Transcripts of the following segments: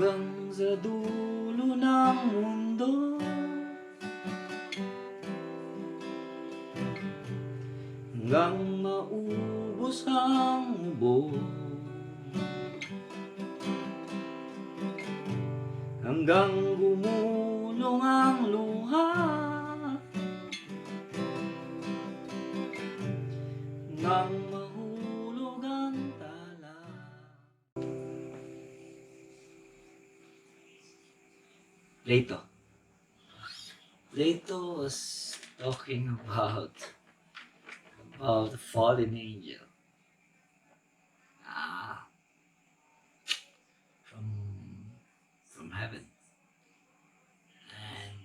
hanggang sa dulo ng mundo, hanggang maubos ang mubo, hanggang gumulong ang luha, hanggang mahulog ang tala. Plato was talking about the fallen angel, ah, from heaven, and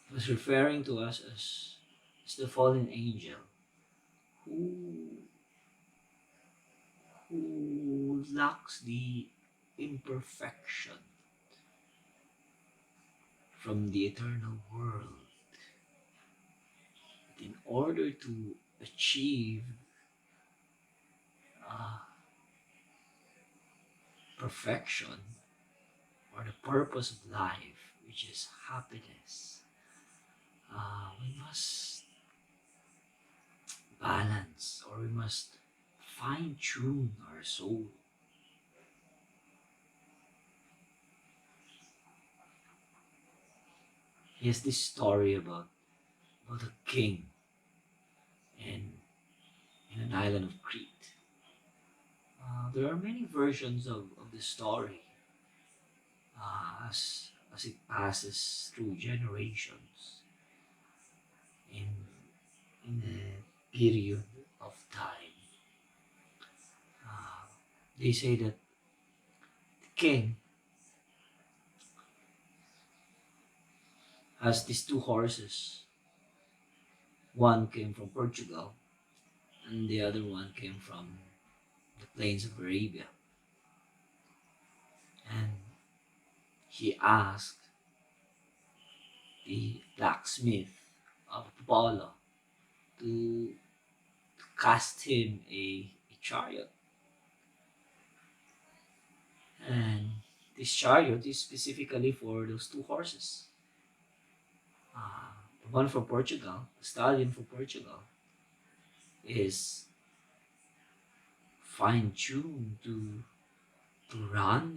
he was referring to us as the fallen angel who lacks the imperfection from the eternal world. But in order to achieve perfection or the purpose of life, which is happiness, we must balance, or we must fine-tune our soul. He has this story about a king in an island of Crete. There are many versions of the story as it passes through generations in a period of time. They say that the king has these two horses. One came from Portugal, and the other one came from the plains of Arabia. And he asked the blacksmith of Apollo to cast him a chariot. And this chariot is specifically for those two horses. The one from Portugal, the stallion from Portugal, is fine-tuned to run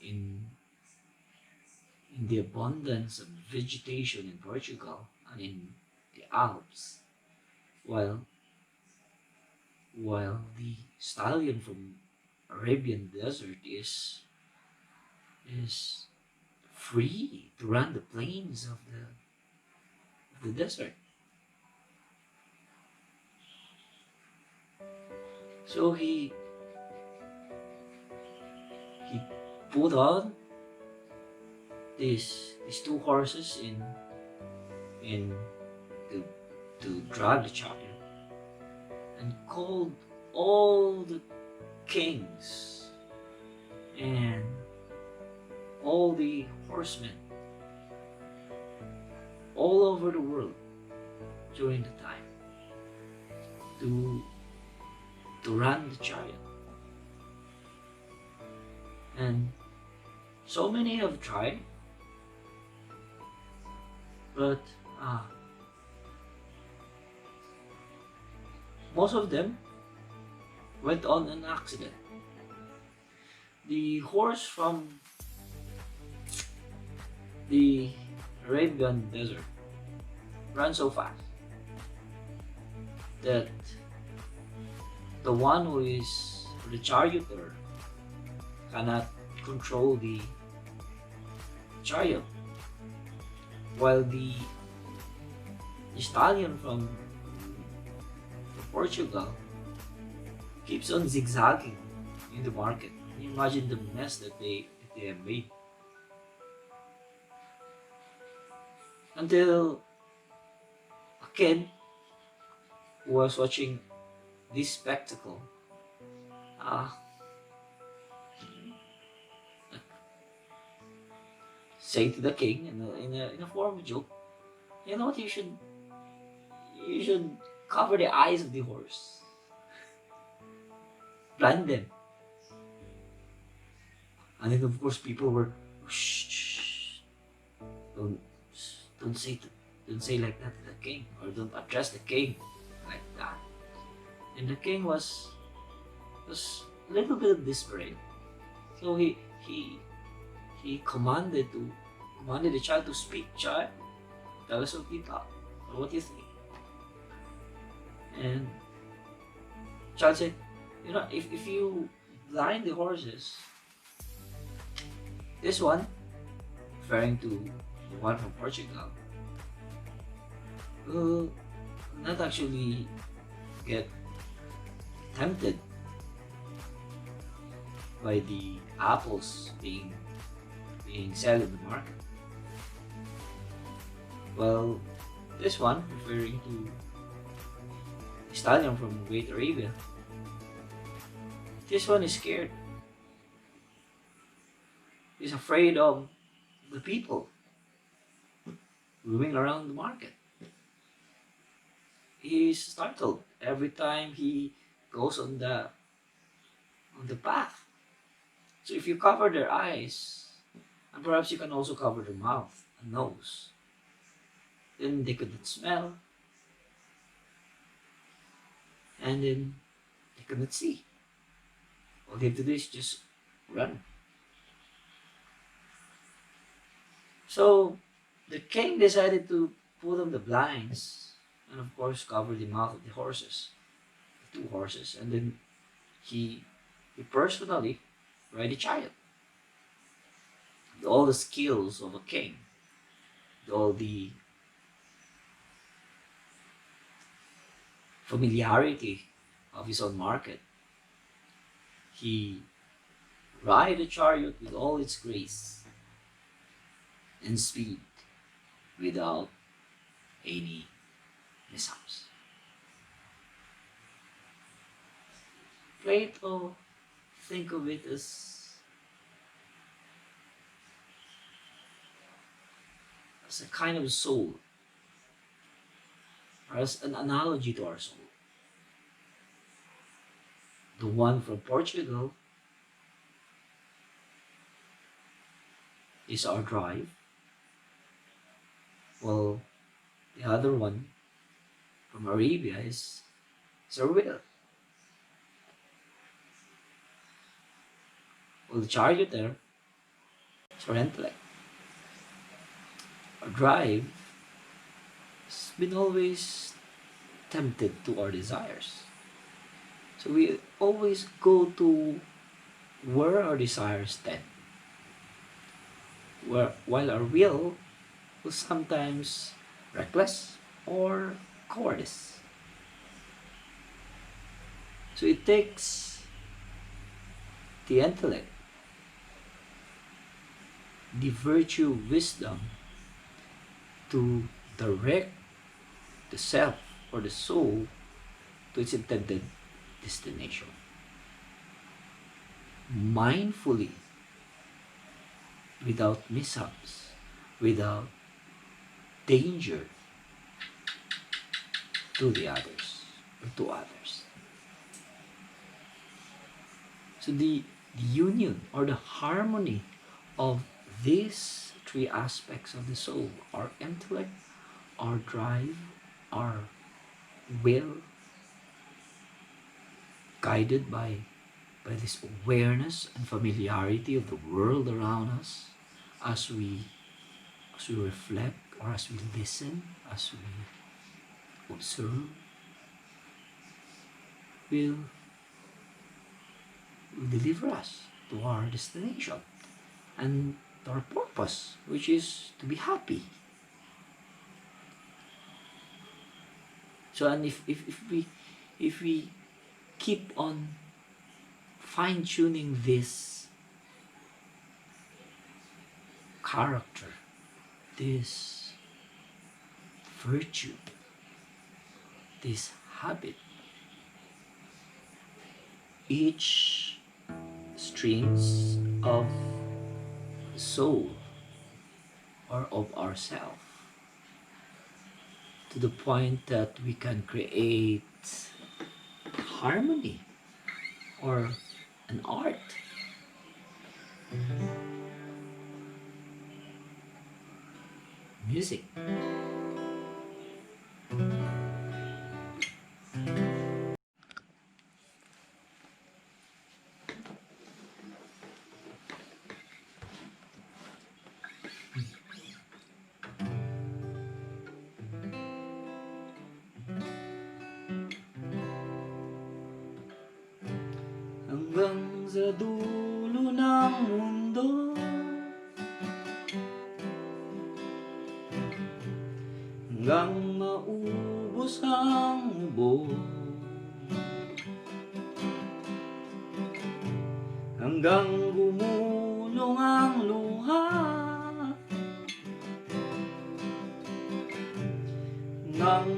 in the abundance of vegetation in Portugal and in the Alps, while the stallion from Arabian desert is free to run the plains of the desert. So he put on these two horses in to drive the chariot, and called all the kings and all the horsemen all over the world during the time to run the chariot. And so many have tried, but most of them went on an accident. The horse from the Arabian desert ran so fast that the one who is the charioteer cannot control the chariot, while the stallion from Portugal keeps on zigzagging in the market. Can you imagine the mess that they have made? Until a kid who was watching this spectacle say to the king in a form of joke, you know what, you should cover the eyes of the horse. blind them. And then of course people were, shh, shh, don't, don't say, don't say like that to the king, or don't address the king like that. And the king was a little bit desperate, so he commanded the child to speak. Child, tell us what you thought or what you think. And child said, if you blind the horses, this one, referring to the one from Portugal, will not actually get tempted by the apples being sold in the market. Well, this one, referring to the stallion from Great Arabia, this one is scared. He's afraid of the people roaming around the market. He's startled every time he goes on the path. So if you cover their eyes, and perhaps you can also cover their mouth and nose, then they couldn't smell, and then they couldn't see. All they have to do is just run. So the king decided to put on the blinds and of course cover the mouth of the horses, the two horses, and then he personally ride a chariot. With all the skills of a king, with all the familiarity of his own market, he ride a chariot with all its grace and speed without any mishaps. Plato think of it as a kind of soul, or as an analogy to our soul. The one from Portugal is our drive, while the other one from Arabia is our will. Well, the chariot there is our intellect. Our drive has been always tempted to our desires. So we always go to where our desires tend. While our will was sometimes reckless or cowardice. So it takes the intellect, the virtue, wisdom, to direct the self or the soul to its intended destination. Mindfully, without mishaps, without danger to the others or to others. So the union or the harmony of these three aspects of the soul, our intellect, our drive, our will, guided by this awareness and familiarity of the world around us, as we reflect, or as we listen, as we observe, will deliver us to our destination and to our purpose, which is to be happy. So, and if we keep on fine-tuning this character, this virtue, this habit, each streams of the soul or of ourself, to the point that we can create harmony or an art. Music. Hanggang sa dulo ng mundo, hanggang maubos ang mubo, hanggang gumulong ang luha nang